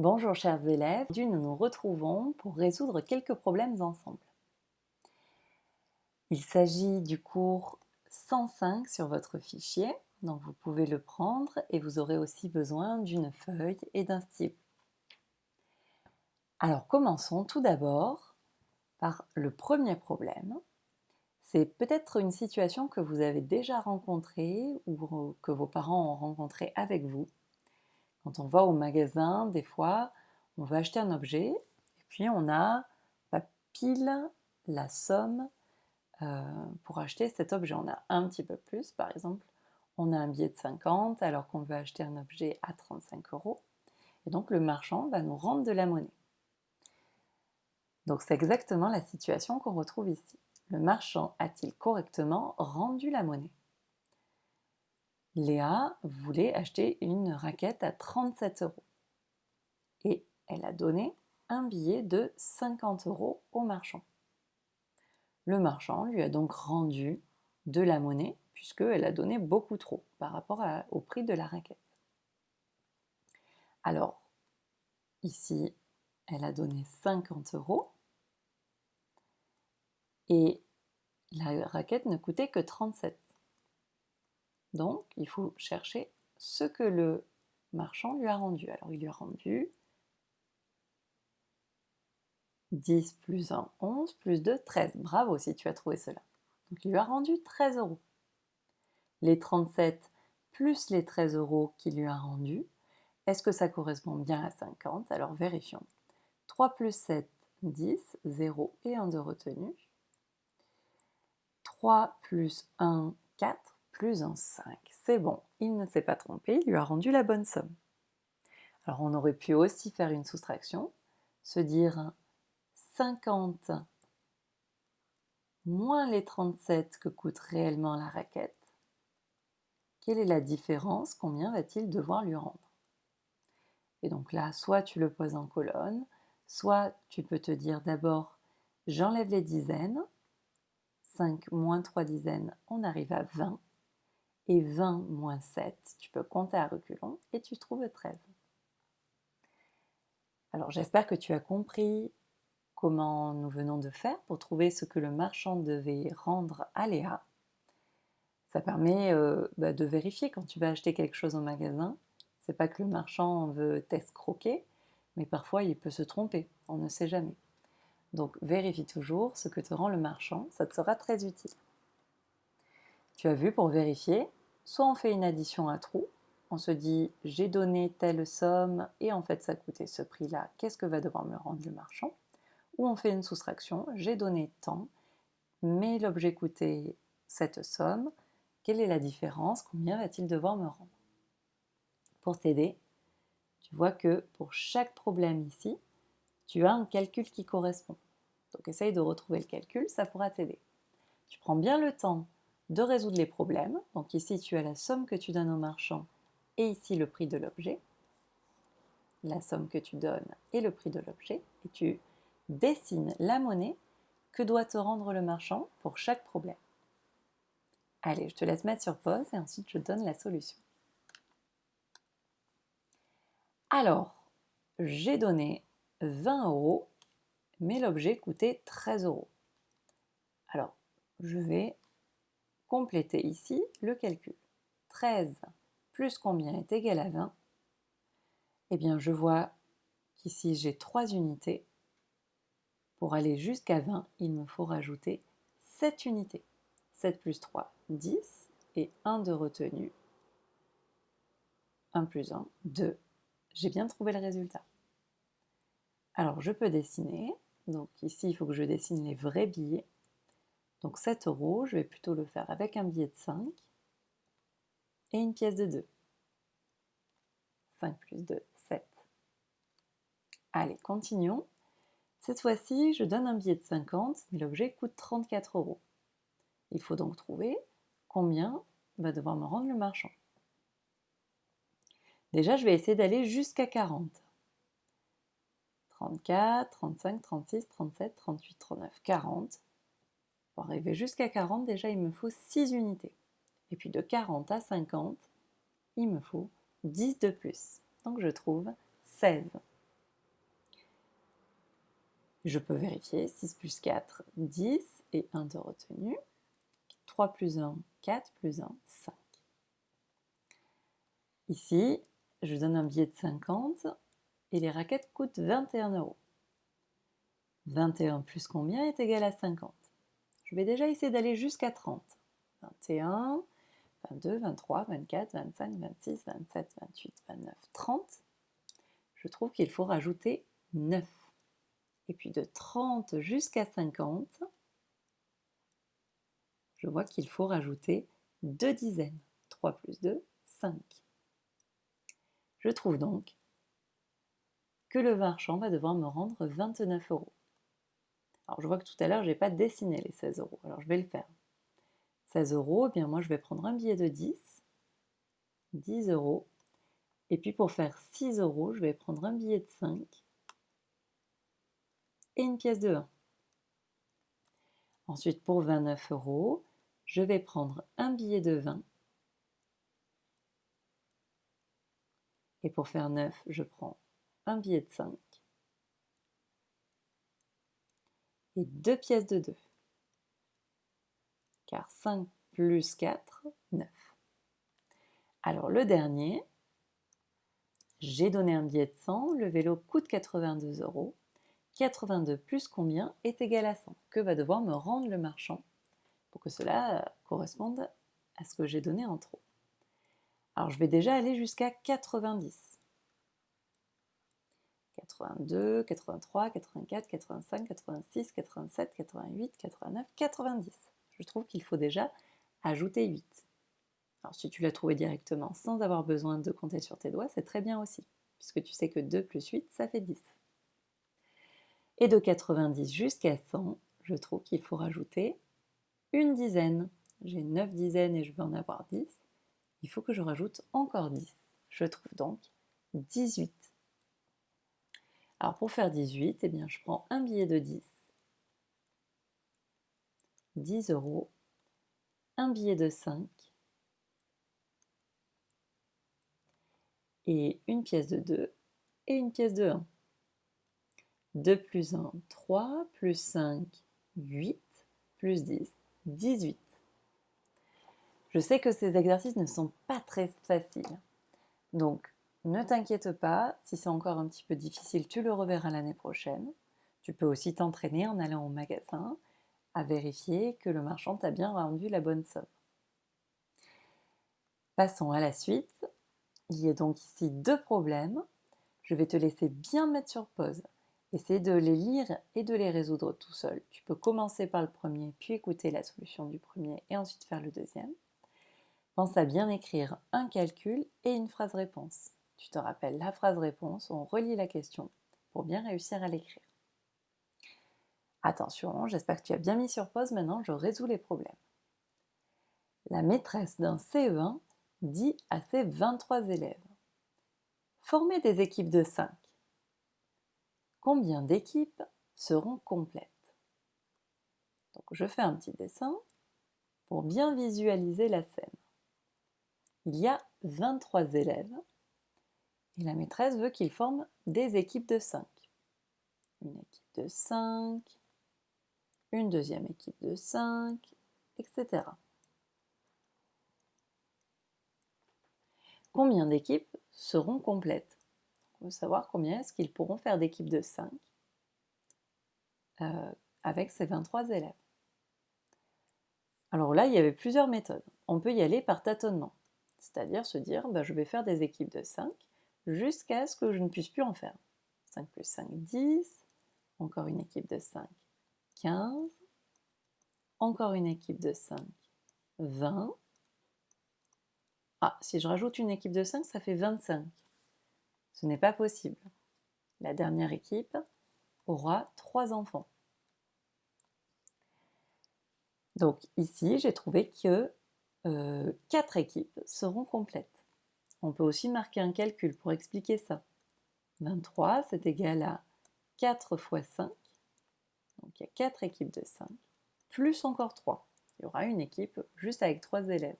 Bonjour chers élèves, aujourd'hui nous nous retrouvons pour résoudre quelques problèmes ensemble. Il s'agit du cours 105 sur votre fichier, donc vous pouvez le prendre et vous aurez aussi besoin d'une feuille et d'un stylo. Alors commençons tout d'abord par le premier problème. C'est peut-être une situation que vous avez déjà rencontrée ou que vos parents ont rencontrée avec vous. Quand on va au magasin, des fois, on veut acheter un objet et puis on a pile la somme pour acheter cet objet. On a un petit peu plus, par exemple, on a un billet de 50 alors qu'on veut acheter un objet à 35 euros. Et donc le marchand va nous rendre de la monnaie. Donc c'est exactement la situation qu'on retrouve ici. Le marchand a-t-il correctement rendu la monnaie? Léa voulait acheter une raquette à 37 euros. Et elle a donné un billet de 50 euros au marchand. Le marchand lui a donc rendu de la monnaie puisqu'elle a donné beaucoup trop par rapport au prix de la raquette. Alors, ici, elle a donné 50 euros et la raquette ne coûtait que 37. Donc, il faut chercher ce que le marchand lui a rendu. Alors, il lui a rendu 10 plus 1, 11, plus 2, 13. Bravo si tu as trouvé cela. Donc, il lui a rendu 13 euros. Les 37 plus les 13 euros qu'il lui a rendus, est-ce que ça correspond bien à 50? Alors vérifions. 3 plus 7, 10, 0 et 1 de retenu. 3 plus 1, 4, plus 1, 5. C'est bon, il ne s'est pas trompé, il lui a rendu la bonne somme. Alors on aurait pu aussi faire une soustraction, se dire 50 moins les 37 que coûte réellement la raquette. Quelle est la différence? Combien va-t-il devoir lui rendre? Et donc là, soit tu le poses en colonne, soit tu peux te dire d'abord, j'enlève les dizaines, 5 moins 3 dizaines, on arrive à 20, et 20 moins 7, tu peux compter à reculons, et tu trouves 13. Alors j'espère que tu as compris comment nous venons de faire pour trouver ce que le marchand devait rendre à Léa. Ça permet de vérifier quand tu vas acheter quelque chose au magasin. C'est pas que le marchand veut t'escroquer, mais parfois il peut se tromper, on ne sait jamais. Donc vérifie toujours ce que te rend le marchand, ça te sera très utile. Tu as vu, pour vérifier, soit on fait une addition à trous, on se dit j'ai donné telle somme et en fait ça coûtait ce prix-là, qu'est-ce que va devoir me rendre le marchand? Ou on fait une soustraction, j'ai donné tant, mais l'objet coûtait cette somme, quelle est la différence? Combien va-t-il devoir me rendre? Pour t'aider, tu vois que pour chaque problème ici, tu as un calcul qui correspond. Donc essaye de retrouver le calcul, ça pourra t'aider. Tu prends bien le temps de résoudre les problèmes. Donc ici, tu as la somme que tu donnes au marchand et ici le prix de l'objet. La somme que tu donnes et le prix de l'objet. Et tu dessines la monnaie que doit te rendre le marchand pour chaque problème. Allez, je te laisse mettre sur pause et ensuite je donne la solution. Alors, j'ai donné 20 euros, mais l'objet coûtait 13 euros. Alors, je vais compléter ici le calcul. 13 plus combien est égal à 20? Eh bien, je vois qu'ici j'ai 3 unités. Pour aller jusqu'à 20, il me faut rajouter 7 unités. 7 plus 3, 10, et 1 de retenu. 1 plus 1, 2. J'ai bien trouvé le résultat. Alors, je peux dessiner. Donc ici, il faut que je dessine les vrais billets. Donc 7 euros, je vais plutôt le faire avec un billet de 5 et une pièce de 2. 5 plus 2, 7. Allez, continuons. Cette fois-ci, je donne un billet de 50, mais l'objet coûte 34 euros. Il faut donc trouver combien va devoir me rendre le marchand. Déjà, je vais essayer d'aller jusqu'à 40. 34, 35, 36, 37, 38, 39, 40. Pour arriver jusqu'à 40, déjà, il me faut 6 unités. Et puis de 40 à 50, il me faut 10 de plus. Donc je trouve 16. Je peux vérifier, 6 plus 4, 10 et 1 de retenu. 3 plus 1, 4 plus 1, 5. Ici, je donne un billet de 50 et les raquettes coûtent 21 €. 21 plus combien est égal à 50? Je vais déjà essayer d'aller jusqu'à 30. 21, 22, 23, 24, 25, 26, 27, 28, 29, 30. Je trouve qu'il faut rajouter 9. Et puis de 30 jusqu'à 50, je vois qu'il faut rajouter 2 dizaines. 3 plus 2, 5. Je trouve donc que le marchand va devoir me rendre 29 €. Alors je vois que tout à l'heure, je n'ai pas dessiné les 16 €. Alors je vais le faire. 16 €, eh bien moi je vais prendre un billet de 10, 10 €. Et puis pour faire 6 €, je vais prendre un billet de 5 et une pièce de 1. Ensuite, pour 29 €, je vais prendre un billet de 20. Et pour faire 9, je prends un billet de 5 et deux pièces de 2. Car 5 plus 4, 9. Alors le dernier, j'ai donné un billet de 100, le vélo coûte 82 €. 82 plus combien est égal à 100? Que va devoir me rendre le marchand pour que cela corresponde à ce que j'ai donné en trop? Alors je vais déjà aller jusqu'à 90. 82, 83, 84, 85, 86, 87, 88, 89, 90. Je trouve qu'il faut déjà ajouter 8. Alors si tu l'as trouvé directement sans avoir besoin de compter sur tes doigts, c'est très bien aussi, puisque tu sais que 2 plus 8, ça fait 10. Et de 90 jusqu'à 100, je trouve qu'il faut rajouter une dizaine. J'ai 9 dizaines et je vais en avoir 10. Il faut que je rajoute encore 10. Je trouve donc 18. Alors pour faire 18, eh bien, je prends un billet de 10, 10 €, un billet de 5 et une pièce de 2 et une pièce de 1. 2 plus 1, 3, plus 5, 8, plus 10, 18. Je sais que ces exercices ne sont pas très faciles. Donc, ne t'inquiète pas, si c'est encore un petit peu difficile, tu le reverras l'année prochaine. Tu peux aussi t'entraîner en allant au magasin à vérifier que le marchand t'a bien rendu la bonne somme. Passons à la suite. Il y a donc ici deux problèmes. Je vais te laisser bien mettre sur pause. Essayer de les lire et de les résoudre tout seul. Tu peux commencer par le premier, puis écouter la solution du premier et ensuite faire le deuxième. Pense à bien écrire un calcul et une phrase réponse. Tu te rappelles la phrase réponse, on relit la question pour bien réussir à l'écrire. Attention, j'espère que tu as bien mis sur pause, maintenant je résous les problèmes. La maîtresse d'un CE1 dit à ses 23 élèves: formez des équipes de 5. Combien d'équipes seront complètes? Donc je fais un petit dessin pour bien visualiser la scène. Il y a 23 élèves et la maîtresse veut qu'ils forment des équipes de 5. Une équipe de 5, une deuxième équipe de 5, etc. Combien d'équipes seront complètes? On veut savoir combien est-ce qu'ils pourront faire d'équipes de 5 avec ces 23 élèves. Alors là, il y avait plusieurs méthodes. On peut y aller par tâtonnement, c'est-à-dire se dire je vais faire des équipes de 5 jusqu'à ce que je ne puisse plus en faire. 5 plus 5, 10, encore une équipe de 5, 15, encore une équipe de 5, 20. Ah, si je rajoute une équipe de 5, ça fait 25. Ce n'est pas possible. La dernière équipe aura 3 enfants. Donc ici, j'ai trouvé que 4 équipes seront complètes. On peut aussi marquer un calcul pour expliquer ça. 23, c'est égal à 4 fois 5. Donc il y a 4 équipes de 5, plus encore 3. Il y aura une équipe juste avec 3 élèves.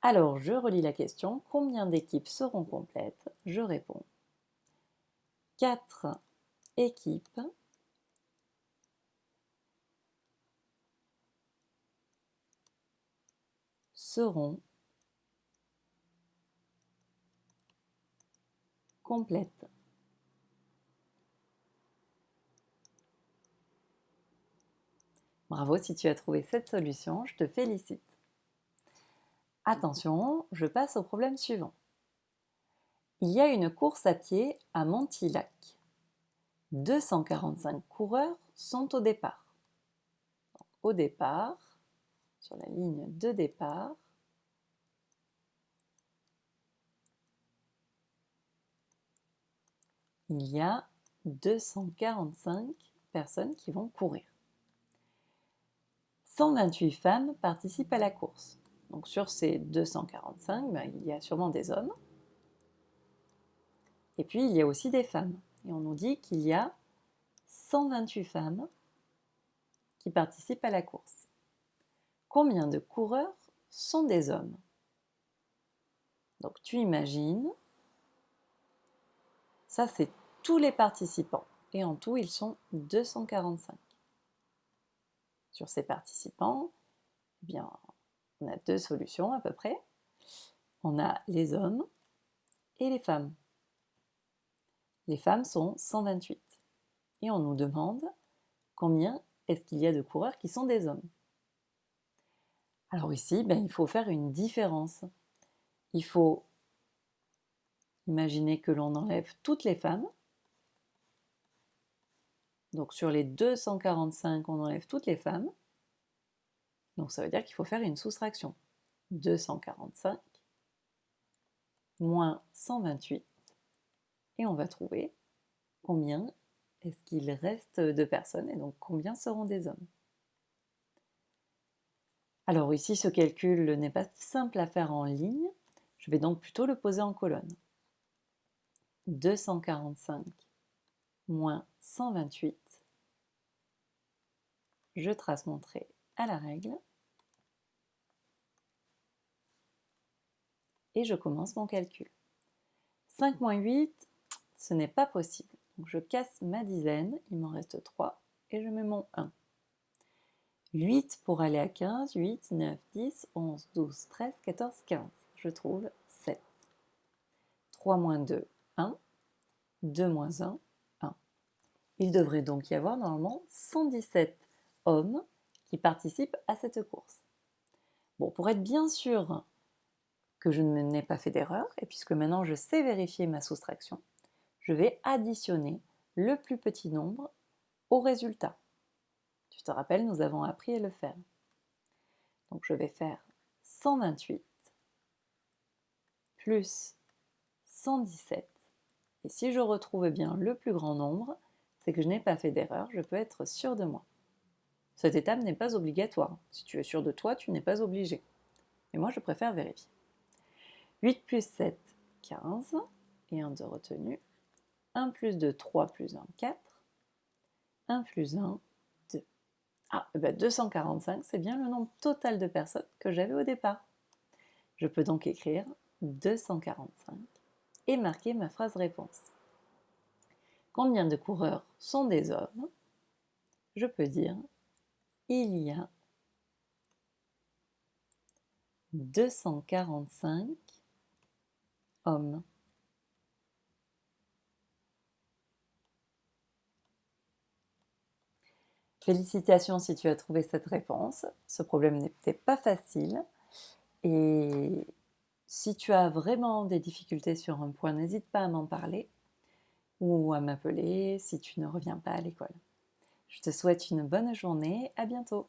Alors, je relis la question. Combien d'équipes seront complètes? Je réponds 4 équipes seront complètes. Bravo si tu as trouvé cette solution, je te félicite. Attention, je passe au problème suivant. Il y a une course à pied à Montillac. 245 coureurs sont au départ. Donc, au départ, sur la ligne de départ, il y a 245 personnes qui vont courir. 128 femmes participent à la course. Donc sur ces 245, il y a sûrement des hommes. Et puis il y a aussi des femmes. Et on nous dit qu'il y a 128 femmes qui participent à la course. Combien de coureurs sont des hommes? Donc tu imagines, ça c'est tous les participants. Et en tout, ils sont 245. Sur ces participants, eh bien, on a deux solutions à peu près. On a les hommes et les femmes. Les femmes sont 128. Et on nous demande combien est-ce qu'il y a de coureurs qui sont des hommes. Alors ici, il faut faire une différence. Il faut imaginer que l'on enlève toutes les femmes. Donc sur les 245, on enlève toutes les femmes. Donc ça veut dire qu'il faut faire une soustraction. 245 moins 128. Et on va trouver combien est-ce qu'il reste de personnes et donc combien seront des hommes. Alors ici, ce calcul n'est pas simple à faire en ligne. Je vais donc plutôt le poser en colonne. 245 moins 128. Je trace mon trait à la règle. Et je commence mon calcul. 5 moins 8, ce n'est pas possible. Donc je casse ma dizaine, il m'en reste 3 et je mets mon 1. 8 pour aller à 15, 8, 9, 10, 11, 12, 13, 14, 15. Je trouve 7. 3 moins 2, 1. 2 moins 1, 1. Il devrait donc y avoir normalement 117 hommes qui participent à cette course. Bon, pour être bien sûr que je n'ai pas fait d'erreur, et puisque maintenant je sais vérifier ma soustraction, je vais additionner le plus petit nombre au résultat. Tu te rappelles, nous avons appris à le faire. Donc je vais faire 128 plus 117. Et si je retrouve bien le plus grand nombre, c'est que je n'ai pas fait d'erreur, je peux être sûr de moi. Cette étape n'est pas obligatoire. Si tu es sûr de toi, tu n'es pas obligé. Mais moi, je préfère vérifier. 8 plus 7, 15. Et 1 de retenue. 1 plus 2, 3 plus 1, 4. 1 plus 1, 2. Ah, 245, c'est bien le nombre total de personnes que j'avais au départ. Je peux donc écrire 245 et marquer ma phrase réponse. Combien de coureurs sont des hommes? Je peux dire il y a 245 hommes. Félicitations si tu as trouvé cette réponse. Ce problème n'était pas facile. Et si tu as vraiment des difficultés sur un point, n'hésite pas à m'en parler ou à m'appeler si tu ne reviens pas à l'école. Je te souhaite une bonne journée. À bientôt.